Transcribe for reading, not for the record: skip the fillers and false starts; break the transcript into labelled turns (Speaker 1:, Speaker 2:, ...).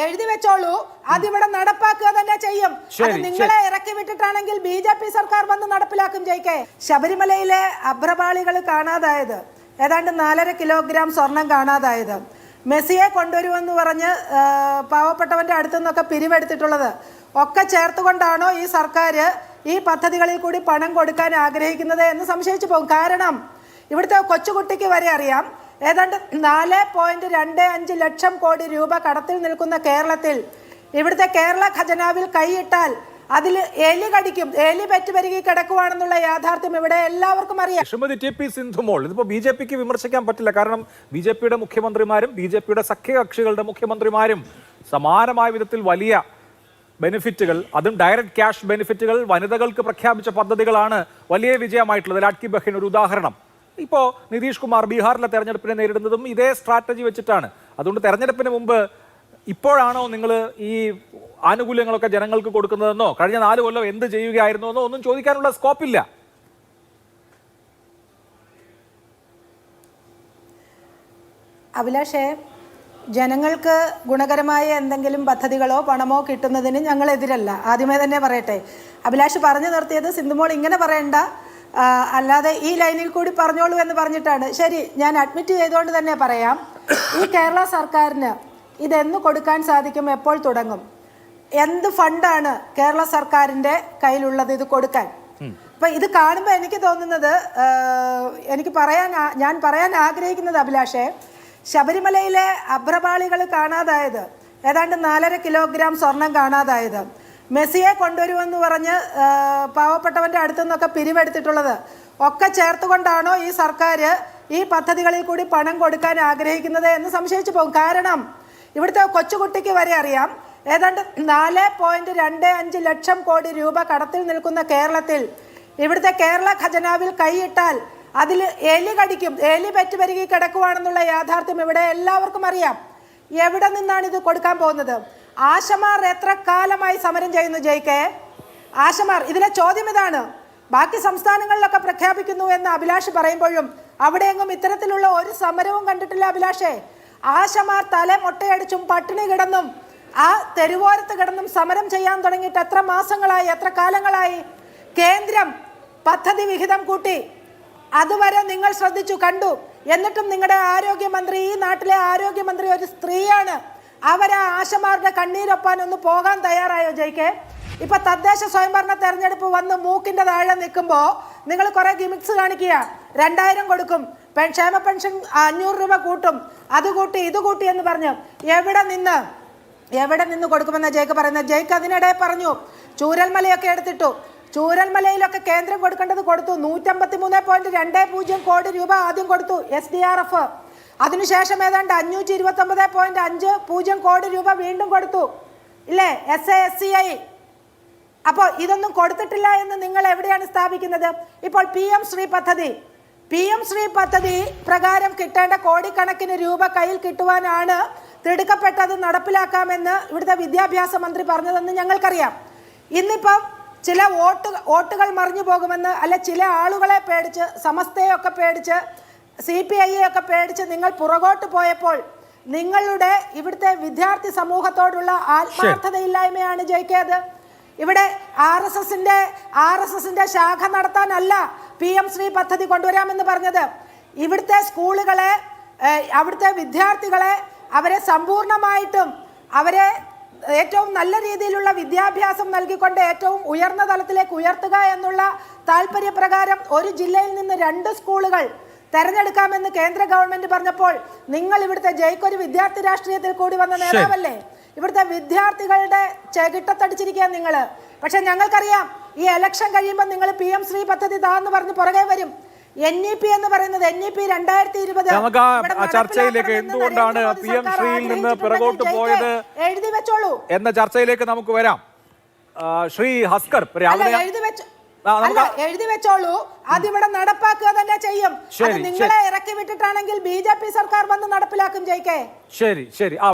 Speaker 1: എഴുതി വെച്ചോളൂ, അതിവിടെ നടപ്പാക്കുക തന്നെ ചെയ്യും. അത് നിങ്ങളെ ഇറക്കി വിട്ടിട്ടാണെങ്കിൽ BJP സർക്കാർ വന്ന് നടപ്പിലാക്കും. ജയിക്കെ ശബരിമലയിലെ അഭ്രപാളികൾ കാണാതായത്, ഏതാണ്ട് 4.5 കിലോഗ്രാം സ്വർണം കാണാതായത്, മെസ്സിയെ കൊണ്ടുവരുമെന്ന് പറഞ്ഞ് പാവപ്പെട്ടവന്റെ അടുത്തു നിന്നൊക്കെ പിരിവെടുത്തിട്ടുള്ളത് ഒക്കെ ചേർത്തുകൊണ്ടാണോ ഈ സർക്കാർ ഈ പദ്ധതികളിൽ കൂടി പണം കൊടുക്കാൻ ആഗ്രഹിക്കുന്നത് എന്ന് സംശയിച്ചു പോകും. കാരണം ഇവിടുത്തെ കൊച്ചുകുട്ടിക്ക് വരെ അറിയാം, ഏതാണ്ട് 4.25 ലക്ഷം കോടി രൂപ കടത്തിൽ നിൽക്കുന്ന കേരളത്തിൽ ഇവിടുത്തെ കേരള ഖജനാവിൽ കൈയിട്ടാൽ അതിൽ എലി കടിക്കും, എലി പെറ്റുപെരുകി കിടക്കുവാണെന്നുള്ള യാഥാർത്ഥ്യം ഇവിടെ എല്ലാവർക്കും അറിയാം.
Speaker 2: ശ്രീമതി TP സിന്ധുമോൾ, ഇതിപ്പോ BJPക്ക് വിമർശിക്കാൻ പറ്റില്ല. കാരണം BJPയുടെ മുഖ്യമന്ത്രിമാരും BJPയുടെ സഖ്യകക്ഷികളുടെ മുഖ്യമന്ത്രിമാരും സമാനമായ വിധത്തിൽ വലിയ ബെനിഫിറ്റുകൾ, അതും ഡയറക്റ്റ് ക്യാഷ് ബെനിഫിറ്റുകൾ വനിതകൾക്ക് പ്രഖ്യാപിച്ച പദ്ധതികളാണ് വലിയ വിജയമായിട്ടുള്ളത്. ലാഡ്കി ബഹൻ ഒരു ഉദാഹരണം. ഇപ്പോൾ നിതീഷ് കുമാർ ബീഹാറിലെ തെരഞ്ഞെടുപ്പിനെ നേരിടുന്നതും ഇതേ സ്ട്രാറ്റജി വെച്ചിട്ടാണ്. അതുകൊണ്ട് തെരഞ്ഞെടുപ്പിന് മുമ്പ് ഇപ്പോഴാണോ നിങ്ങൾ ഈ ആനുകൂല്യങ്ങളൊക്കെ ജനങ്ങൾക്ക് കൊടുക്കുന്നതെന്നോ കഴിഞ്ഞ 4 കൊല്ലം എന്ത് ചെയ്യുകയായിരുന്നോ എന്നോ ഒന്നും ചോദിക്കാനുള്ള സ്കോപ്പില്ല.
Speaker 1: അഭിലാഷേ, ജനങ്ങൾക്ക് ഗുണകരമായ എന്തെങ്കിലും പദ്ധതികളോ പണമോ കിട്ടുന്നതിന് ഞങ്ങൾ എതിരല്ല. ആദ്യമേ തന്നെ പറയട്ടെ. അഭിലാഷ് പറഞ്ഞു നിർത്തിയത് സിന്ധുമോൾ ഇങ്ങനെ പറയണ്ട, അല്ലാതെ ഈ ലൈനിൽ കൂടി പറഞ്ഞോളൂ എന്ന് പറഞ്ഞിട്ടാണ്. ശരി, ഞാൻ അഡ്മിറ്റ് ചെയ്തുകൊണ്ട് തന്നെ പറയാം. ഈ കേരള സർക്കാരിന് ഇതെന്ന് കൊടുക്കാൻ സാധിക്കും, എപ്പോൾ തുടങ്ങും, എന്ത് ഫണ്ടാണ് കേരള സർക്കാരിൻ്റെ കയ്യിലുള്ളത് ഇത് കൊടുക്കാൻ? അപ്പം ഇത് കാണുമ്പോൾ എനിക്ക് തോന്നുന്നത്, ഞാൻ പറയാൻ ആഗ്രഹിക്കുന്നത് അഭിലാഷേ, ശബരിമലയിലെ അഭ്രപാളികൾ കാണാതായത്, ഏതാണ്ട് 4.5 കിലോഗ്രാം സ്വർണം കാണാതായത്, മെസ്സിയെ കൊണ്ടുവരുമെന്ന് പറഞ്ഞ് പാവപ്പെട്ടവന്റെ അടുത്തു നിന്നൊക്കെ പിരിവെടുത്തിട്ടുള്ളത് ഒക്കെ ചേർത്തുകൊണ്ടാണോ ഈ സർക്കാർ ഈ പദ്ധതികളിൽ കൂടി പണം കൊടുക്കാൻ ആഗ്രഹിക്കുന്നത് എന്ന് സംശയിച്ചു പോകും. കാരണം ഇവിടുത്തെ കൊച്ചുകുട്ടിക്ക് വരെ അറിയാം, ഏതാണ്ട് 4.25 ലക്ഷം കോടി രൂപ കടത്തിൽ നിൽക്കുന്ന കേരളത്തിൽ ഇവിടുത്തെ കേരള ഖജനാവിൽ കൈയിട്ടാൽ അതിൽ എലി കടിക്കും, എലി പെറ്റുപെരുകി കിടക്കുവാണെന്നുള്ള യാഥാർത്ഥ്യം ഇവിടെ എല്ലാവർക്കും അറിയാം. എവിടെ നിന്നാണ് ഇത് കൊടുക്കാൻ പോകുന്നത്? ആശമാർ എത്ര കാലമായി സമരം ചെയ്യുന്നു ജയിക്കെ? ആശമാർ, ഇതിലെ ചോദ്യം ഇതാണ്. ബാക്കി സംസ്ഥാനങ്ങളിലൊക്കെ പ്രഖ്യാപിക്കുന്നു എന്ന് അഭിലാഷ് പറയുമ്പോഴും അവിടെയെങ്ങും ഇത്തരത്തിലുള്ള ഒരു സമരവും കണ്ടിട്ടില്ല അഭിലാഷേ. ആശമാർ തല മുട്ടയടിച്ചും പട്ടിണി കിടന്നും ആ തെരുവോരത്ത് കിടന്നും സമരം ചെയ്യാൻ തുടങ്ങിയിട്ട് എത്ര മാസങ്ങളായി, എത്ര കാലങ്ങളായി? കേന്ദ്രം പദ്ധതി വിഹിതം കൂട്ടി, അതുവരെ നിങ്ങൾ ശ്രദ്ധിച്ചു കണ്ടു. എന്നിട്ടും നിങ്ങളുടെ ആരോഗ്യമന്ത്രി, ഈ നാട്ടിലെ ആരോഗ്യമന്ത്രി ഒരു സ്ത്രീയാണ്. അവരാ ആശമാരുടെ കണ്ണീരൊപ്പാൻ ഒന്ന് പോകാൻ തയ്യാറായോ ജയിക്കെ? ഇപ്പൊ തദ്ദേശ സ്വയംഭരണ തെരഞ്ഞെടുപ്പ് വന്ന് മൂക്കിന്റെ താഴെ നിൽക്കുമ്പോൾ നിങ്ങൾ കുറെ ഗിമിക്സ് കാണിക്കുക. 2000 കൊടുക്കും, ക്ഷേമ പെൻഷൻ 500 രൂപ കൂട്ടും, അത് കൂട്ടി ഇത് കൂട്ടി എന്ന് പറഞ്ഞു. എവിടെ നിന്ന് കൊടുക്കുമെന്ന ജയിക്ക് പറയുന്നത്? ജയിക്ക് അതിനിടെ പറഞ്ഞു ചൂരൽമലയൊക്കെ എടുത്തിട്ടു. ചൂരൽമലയിലൊക്കെ കേന്ദ്രം കൊടുക്കേണ്ടത് കൊടുത്തു. 153.20 കോടി രൂപ ആദ്യം കൊടുത്തു SDRF. അതിനുശേഷം ഏതാണ്ട് 529.50 കോടി രൂപ വീണ്ടും കൊടുത്തു, ഇല്ലേ, SASCI. അപ്പോൾ ഇതൊന്നും കൊടുത്തിട്ടില്ല എന്ന് നിങ്ങൾ എവിടെയാണ് സ്ഥാപിക്കുന്നത്? ഇപ്പോൾ PM ശ്രീ പദ്ധതി പ്രകാരം കിട്ടേണ്ട കോടിക്കണക്കിന് രൂപ കയ്യിൽ കിട്ടുവാനാണ് തിടുക്കപ്പെട്ടത് നടപ്പിലാക്കാമെന്ന് ഇവിടുത്തെ വിദ്യാഭ്യാസ മന്ത്രി പറഞ്ഞതെന്ന് ഞങ്ങൾക്കറിയാം. ഇന്നിപ്പം ചില വോട്ടുകൾ മറിഞ്ഞു പോകുമെന്ന്, അല്ല ചില ആളുകളെ പേടിച്ച്, സമസ്തയൊക്കെ പേടിച്ച്, CPI ഒക്കെ പേടിച്ച് നിങ്ങൾ പുറകോട്ട് പോയപ്പോൾ നിങ്ങളുടെ ഇവിടുത്തെ വിദ്യാർത്ഥി സമൂഹത്തോടുള്ള ആത്മാർത്ഥതയില്ലായ്മയാണ് ജയിക്കേത്. ഇവിടെ RSSന്റെ ശാഖ നടത്താനല്ല PM ശ്രീ പദ്ധതി കൊണ്ടുവരാമെന്ന് പറഞ്ഞത്. ഇവിടുത്തെ സ്കൂളുകളെ, അവിടുത്തെ വിദ്യാർത്ഥികളെ, അവരെ സമ്പൂർണമായിട്ടും അവരെ ഏറ്റവും നല്ല രീതിയിലുള്ള വിദ്യാഭ്യാസം നൽകിക്കൊണ്ട് ഏറ്റവും ഉയർന്ന തലത്തിലേക്ക് ഉയർത്തുക എന്നുള്ള താല്പര്യപ്രകാരം ഒരു ജില്ലയിൽ നിന്ന് 2 സ്കൂളുകൾ തെരഞ്ഞെടുക്കാമെന്ന് കേന്ദ്ര ഗവൺമെന്റ് പറഞ്ഞപ്പോൾ നിങ്ങൾ ഇവിടുത്തെ ജയിക്കൊരു വിദ്യാർത്ഥി രാഷ്ട്രീയത്തിൽ കൂടി വന്ന നേതാവല്ലേ? ഇവിടുത്തെ വിദ്യാർത്ഥികളുടെ ചെകിട്ടത്തടിച്ചിരിക്കുക നിങ്ങൾ. പക്ഷെ ഞങ്ങൾക്കറിയാം, ഈ ഇലക്ഷൻ കഴിയുമ്പോൾ നിങ്ങൾ PM ശ്രീ പദ്ധതി താന്ന് പറഞ്ഞ് പുറകെ വരും. NEP എന്ന് പറയുന്നത് NEP 2020
Speaker 2: ചർച്ചയിലേക്ക് എന്തുകൊണ്ടാണ് PM ശ്രീയിൽ നിന്ന് പിറകോട്ട് പോയത്
Speaker 1: എഴുതി വെച്ചോളൂ
Speaker 2: എന്ന ചർച്ചയിലേക്ക് നമുക്ക് വരാം. ശ്രീ ഹസ്കർ,
Speaker 1: എഴുതി വെച്ചോളൂ, അതിവിടെ നടപ്പാക്കുക തന്നെ ചെയ്യും. അത് നിങ്ങളെ ഇറക്കി വിട്ടിട്ടാണെങ്കിൽ BJP സർക്കാർ വന്ന് നടപ്പിലാക്കും ജയിക്കെ.
Speaker 2: ശരി.